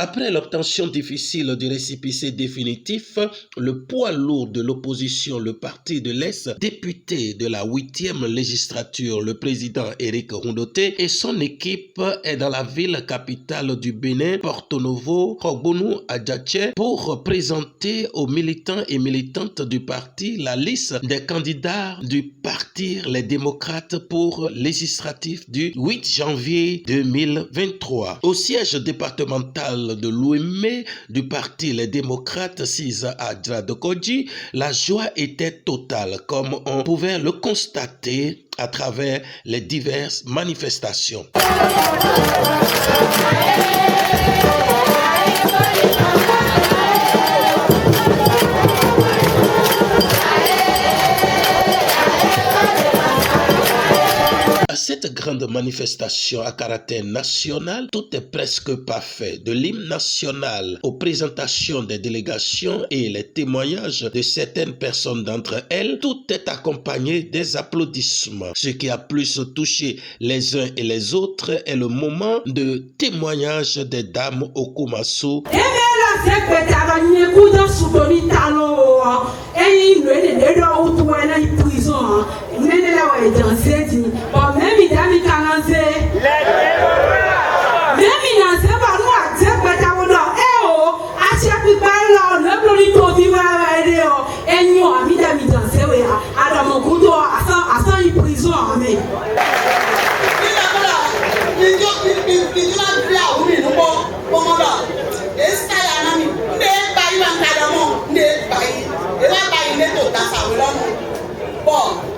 Après l'obtention difficile du récépissé définitif, le poids lourd de l'opposition, le Parti de l'Est, député de la 8e législature, le président Éric Rondoté et son équipe est dans la ville capitale du Bénin, Porto Novo, Rogbonu Adjatché, pour présenter aux militants et militantes du parti la liste des candidats du Parti Les Démocrates pour législatif du 8 janvier 2023. Au siège départemental de l'OME du Parti Les Démocrates, Sisa Adjadokodji, la joie était totale, comme on pouvait le constater à travers les diverses manifestations. Cette grande manifestation à caractère national, tout est presque parfait. De l'hymne national aux présentations des délégations et les témoignages de certaines personnes d'entre elles, tout est accompagné des applaudissements. Ce qui a plus touché les uns et les autres est le moment de témoignage des dames au Kumasso.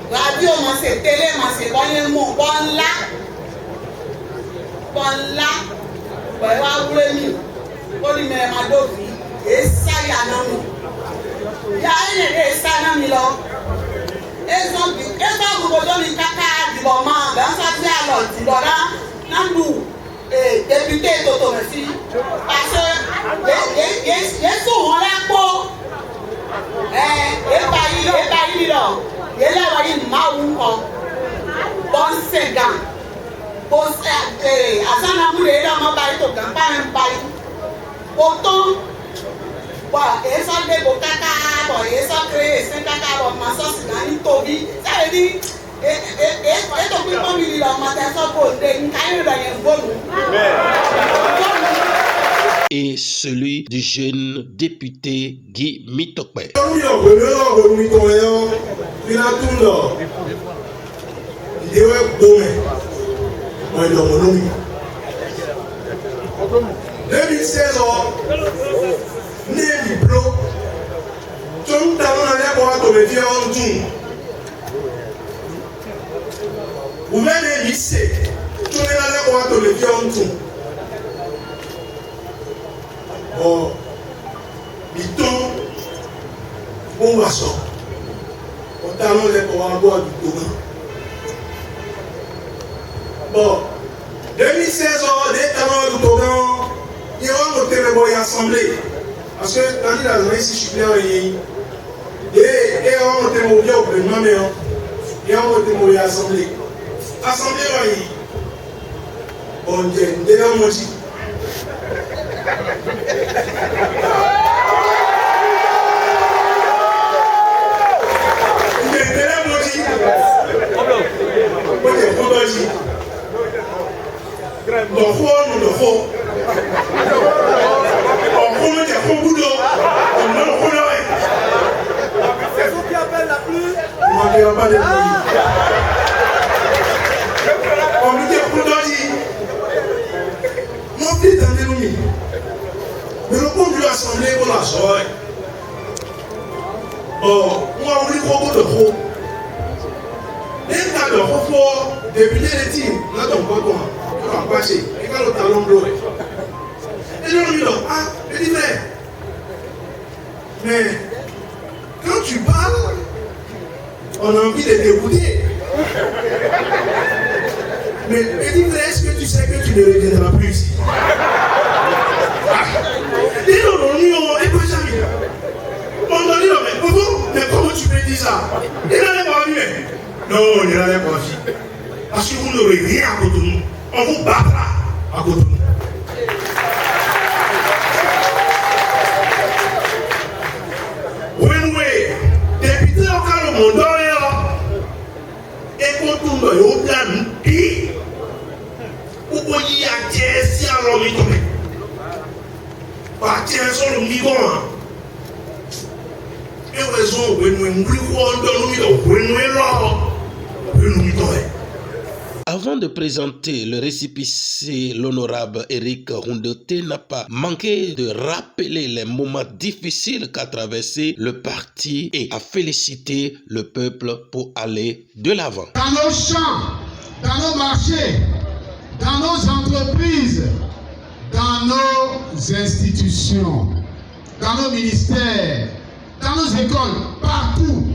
Radio, c'est télé, c'est bon là. Bon là. Voilà, vous l'avez mis. Vous l'avez mis à Dovi. Et ça, il y a un homme. Il y a un ça, il y a un homme. Et ça, vous avez mis caca du moment. Dans ça, il y a l'autre. Dans nous, député d'automatie. Parce que, il y a souvent la peau. Et pas là. Il y a une maou, bon ségan, bon ségan, à ça n'a plus de ma baille au campagne, autant, voilà, et ça de bocata, et ça crée, c'est caca, ma sauce, une tobi, ça veut dire, et ton plus bon milieu, ma tête, ça pour des cailloux dans les bonnes. Et celui du jeune député Guy Mitokpe. Bon, biton, bon poisson. On talon les commandants du Togo. Bon, 2016, les talons du Togo, ils ont monté le boy assemblée. Parce que quand il a donné si je suis bien et on monté mon bien au président, et on monté mon bien assemblée. Assemblée, bon, déjà mon dit. Député de team, là ton coton, tu vas passer, et quand le talon bleu. Et je lui dis, ah, je dis, mais quand tu parles, on a envie de t'écouter. Mais je dis, est-ce que tu sais que tu ne reviendras plus ici? Dis non, et pas jamais. On m'a dit, mais comment tu peux dire ça? Il n'allait pas venir. Non, il n'allait pas venir. Parce que vous n'aurez rien à côté de nous. On vous battra à côté de nous. tiens sur le migon. Et raison, nous Avant de présenter le récépissé, l'honorable Éric Rondoté n'a pas manqué de rappeler les moments difficiles qu'a traversé le parti et a félicité le peuple pour aller de l'avant. Dans nos champs, dans nos marchés, dans nos entreprises, dans nos institutions, dans nos ministères, dans nos écoles, partout,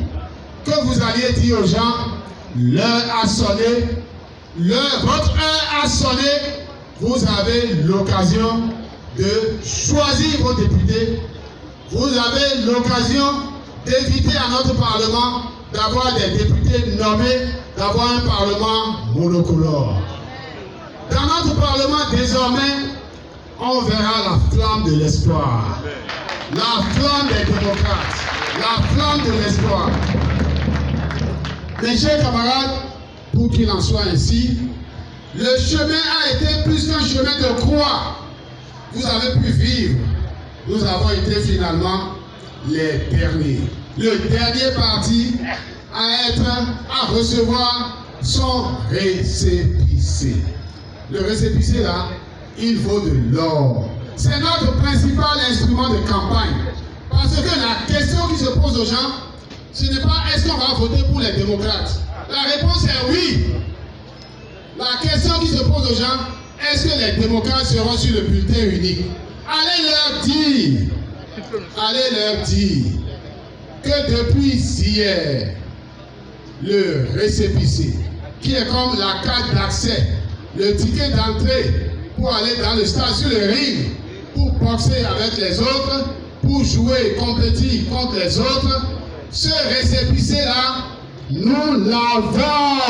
que vous alliez dire aux gens, l'heure a sonné, votre heure a sonné, vous avez l'occasion de choisir vos députés, vous avez l'occasion d'éviter à notre Parlement d'avoir des députés nommés, d'avoir un Parlement monocolore. Dans notre Parlement, désormais, on verra la flamme de l'espoir, la flamme des démocrates, la flamme de l'espoir. Mes chers camarades, pour qu'il en soit ainsi, le chemin a été plus qu'un chemin de croix. Vous avez pu vivre. Nous avons été finalement les derniers. Le dernier parti à recevoir son récépissé. Le récépissé là, il vaut de l'or. C'est notre principal instrument de campagne. Parce que la question qui se pose aux gens, ce n'est pas est-ce qu'on va voter pour les démocrates. La réponse est oui. La question qui se pose aux gens, est-ce que les démocrates seront sur le bulletin unique? Allez leur dire que depuis hier, le récépissé, qui est comme la carte d'accès, le ticket d'entrée pour aller dans le stade sur le ring, pour boxer avec les autres, pour jouer, compétir contre les autres, ce récépissé-là, nous l'avons.